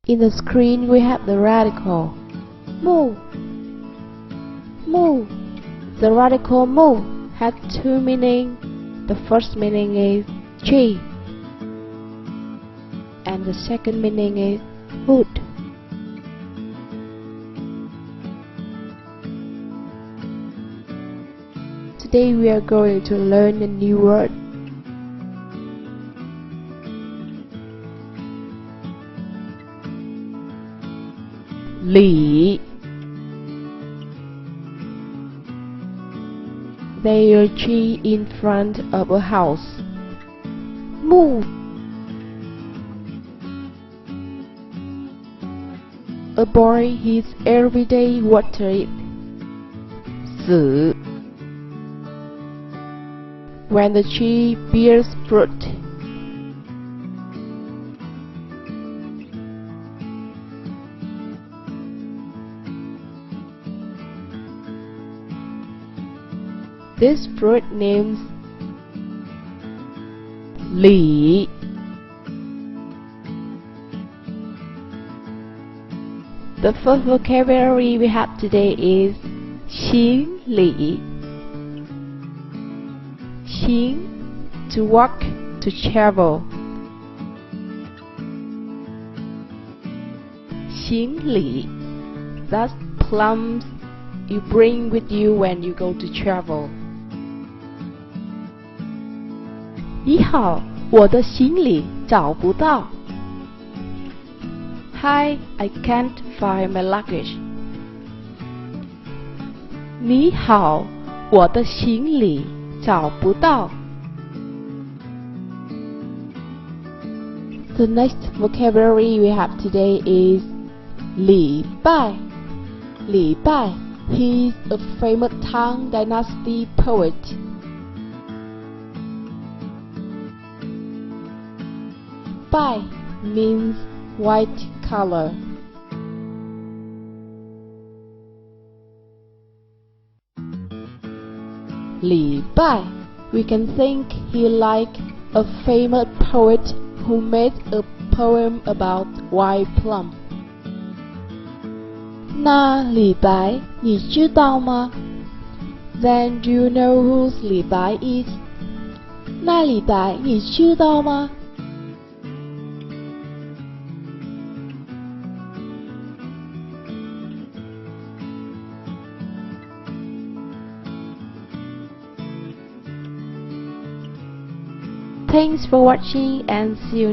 In the screen we have the radical mu. Mu. The radical mu has two meanings. The first meaning is tree, and the second meaning is wood. Today we are going to learn a new word. Li. There is a tree in front of a house. Mu. A boy is every day water it. Zi. When the tree bears fruit. This fruit names Li. The first vocabulary we have today is Xin Li. Xin, to walk, to travel. Xin Li, that's plums you bring with you when you go to travel. 你好，我的行李找不到。Hi, I can't find my luggage. 你好，我的行李找不到。The next vocabulary we have today is 李拜。李拜, he is a famous Tang Dynasty poet. Bai means white color. Li Bai, we can think he like a famous poet who made a poem about white plum. 那李白你知道吗？ Then do you know who Li Bai is? 那李白你知道吗？ Thanks for watching and see you